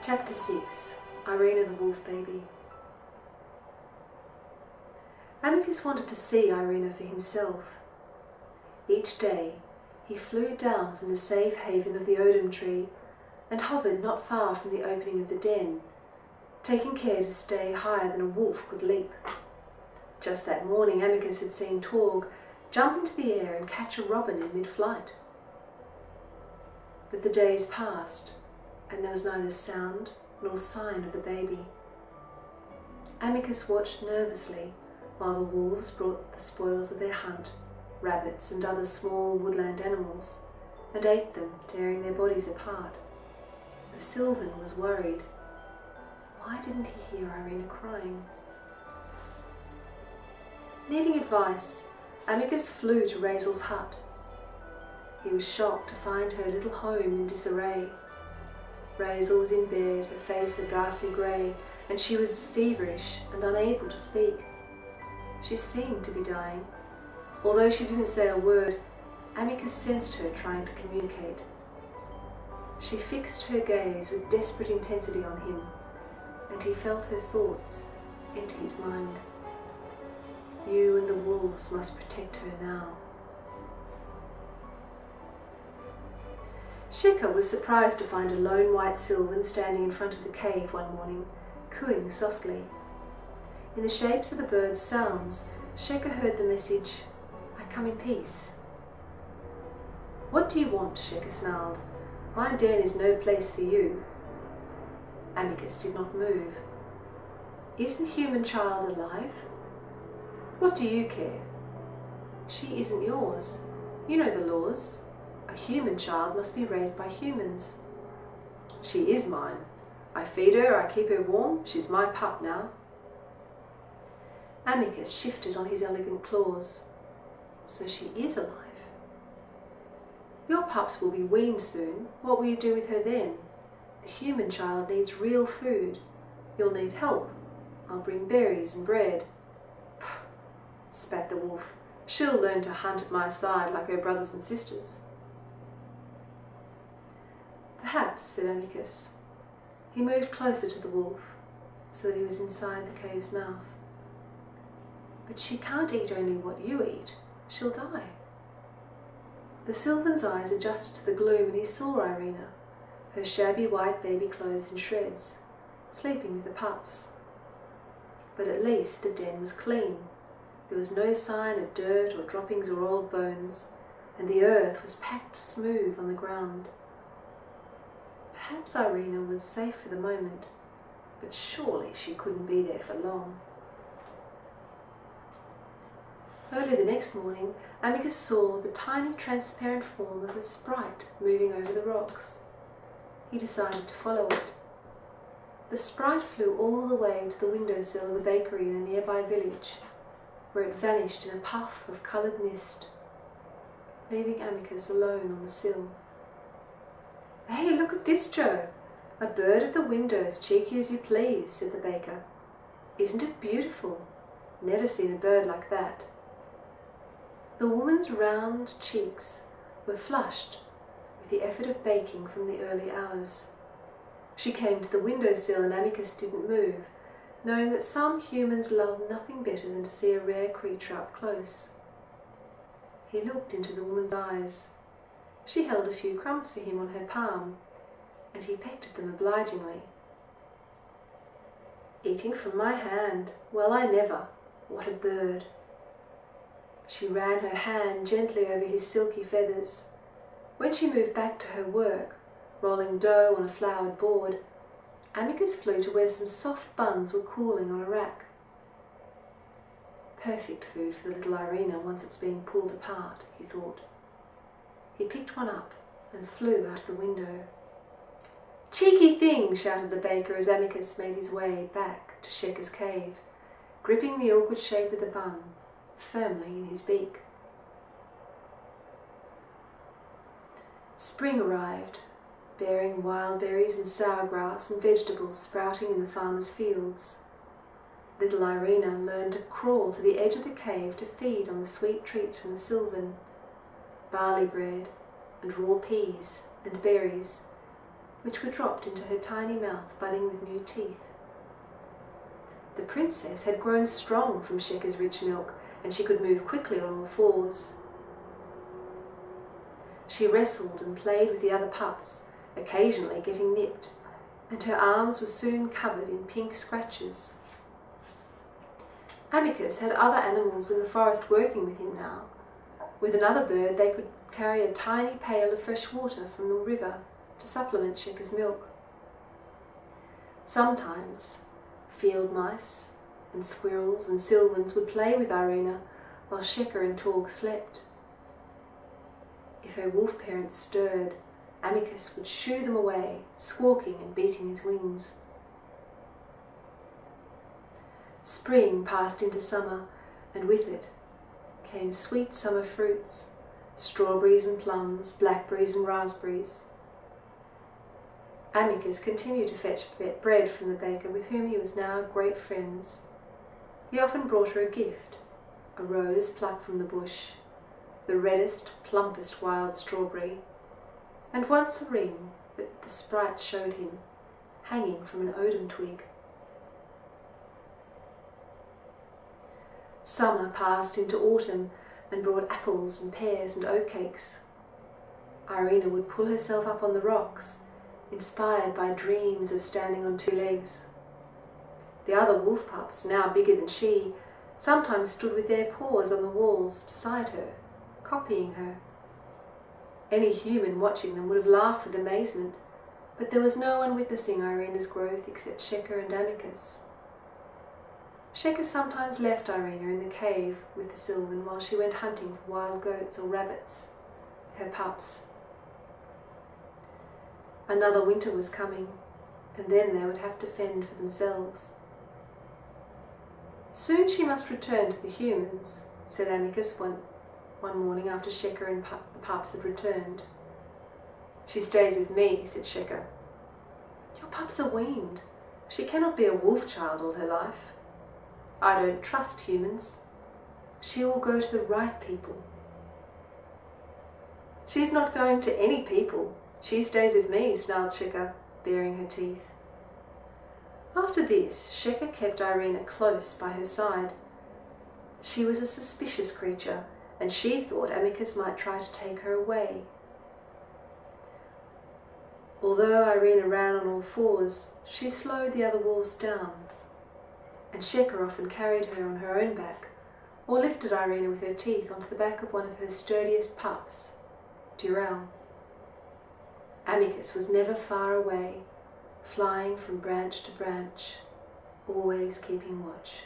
Chapter 6. Irina the Wolf Baby. Amicus wanted to see Irina for himself. Each day he flew down from the safe haven of the odum tree and hovered not far from the opening of the den, taking care to stay higher than a wolf could leap. Just that morning Amicus had seen Torg jump into the air and catch a robin in mid-flight. But the days passed, and there was neither sound nor sign of the baby. Amicus watched nervously while the wolves brought the spoils of their hunt, rabbits and other small woodland animals, and ate them, tearing their bodies apart. The Sylvan was worried. Why didn't he hear Irina crying? Needing advice, Amicus flew to Razel's hut. He was shocked to find her little home in disarray. Razel was in bed, her face a ghastly grey, and she was feverish and unable to speak. She seemed to be dying. Although she didn't say a word, Amicus sensed her trying to communicate. She fixed her gaze with desperate intensity on him, and he felt her thoughts enter his mind. You and the wolves must protect her now. Sheka was surprised to find a lone white sylvan standing in front of the cave one morning, cooing softly. In the shapes of the bird's sounds, Sheka heard the message, "I come in peace." "What do you want?" Sheka snarled. "My den is no place for you." Amicus did not move. "Is the human child alive?" "What do you care?" "She isn't yours. You know the laws. A human child must be raised by humans." "She is mine. I feed her, I keep her warm. She's my pup now." Amicus shifted on his elegant claws. "So she is alive." "Your pups will be weaned soon. What will you do with her then? The human child needs real food. You'll need help. I'll bring berries and bread." "Pah," spat the wolf. "She'll learn to hunt at my side like her brothers and sisters." "Perhaps," said Amicus. He moved closer to the wolf, so that he was inside the cave's mouth. "But she can't eat only what you eat. She'll die." The Sylvan's eyes adjusted to the gloom, and he saw Irina, her shabby white baby clothes in shreds, sleeping with the pups. But at least the den was clean. There was no sign of dirt or droppings or old bones, and the earth was packed smooth on the ground. Perhaps Irina was safe for the moment, but surely she couldn't be there for long. Early the next morning, Amicus saw the tiny transparent form of a sprite moving over the rocks. He decided to follow it. The sprite flew all the way to the windowsill of a bakery in a nearby village, where it vanished in a puff of coloured mist, leaving Amicus alone on the sill. "Hey, look at this, Joe! A bird at the window, as cheeky as you please," said the baker. "Isn't it beautiful? Never seen a bird like that." The woman's round cheeks were flushed with the effort of baking from the early hours. She came to the windowsill, and Amicus didn't move, knowing that some humans love nothing better than to see a rare creature up close. He looked into the woman's eyes. She held a few crumbs for him on her palm, and he pecked at them obligingly. "Eating from my hand? Well, I never. What a bird." She ran her hand gently over his silky feathers. When she moved back to her work, rolling dough on a floured board, Amicus flew to where some soft buns were cooling on a rack. Perfect food for the little Irina once it's being pulled apart, he thought. He picked one up and flew out of the window. "Cheeky thing!" shouted the baker as Amicus made his way back to Sheka's cave, gripping the awkward shape of the bun firmly in his beak. Spring arrived, bearing wild berries and sour grass and vegetables sprouting in the farmer's fields. Little Irina learned to crawl to the edge of the cave to feed on the sweet treats from the Sylvan, barley bread and raw peas and berries, which were dropped into her tiny mouth, budding with new teeth. The princess had grown strong from Sheka's rich milk, and she could move quickly on all fours. She wrestled and played with the other pups, occasionally getting nipped, and her arms were soon covered in pink scratches. Amicus had other animals in the forest working with him now. With another bird they could carry a tiny pail of fresh water from the river to supplement Sheka's milk. Sometimes field mice and squirrels and sylvans would play with Irina while Sheka and Torg slept. If her wolf parents stirred, Amicus would shoo them away, squawking and beating his wings. Spring passed into summer, and with it came sweet summer fruits, strawberries and plums, blackberries and raspberries. Amicus continued to fetch bread from the baker, with whom he was now great friends. He often brought her a gift, a rose plucked from the bush, the reddest, plumpest wild strawberry, and once a ring that the sprite showed him, hanging from an odum twig. Summer passed into autumn and brought apples and pears and oatcakes. Irina would pull herself up on the rocks, inspired by dreams of standing on two legs. The other wolf pups, now bigger than she, sometimes stood with their paws on the walls beside her, copying her. Any human watching them would have laughed with amazement, but there was no one witnessing Irina's growth except Sheka and Amicus. Sheka sometimes left Irina in the cave with the sylvan while she went hunting for wild goats or rabbits with her pups. Another winter was coming, and then they would have to fend for themselves. Soon she must return to the humans, said Amicus one morning after Sheka and the pups had returned. She stays with me, said Sheka. Your pups are weaned. She cannot be a wolf child all her life. I don't trust humans. She will go to the right people. She's not going to any people. She stays with me, snarled Sheka, baring her teeth. After this, Sheka kept Irina close by her side. She was a suspicious creature, and she thought Amicus might try to take her away. Although Irina ran on all fours, she slowed the other wolves down, and Sheka often carried her on her own back, or lifted Irina with her teeth onto the back of one of her sturdiest pups, Durell. Amicus was never far away, flying from branch to branch, always keeping watch.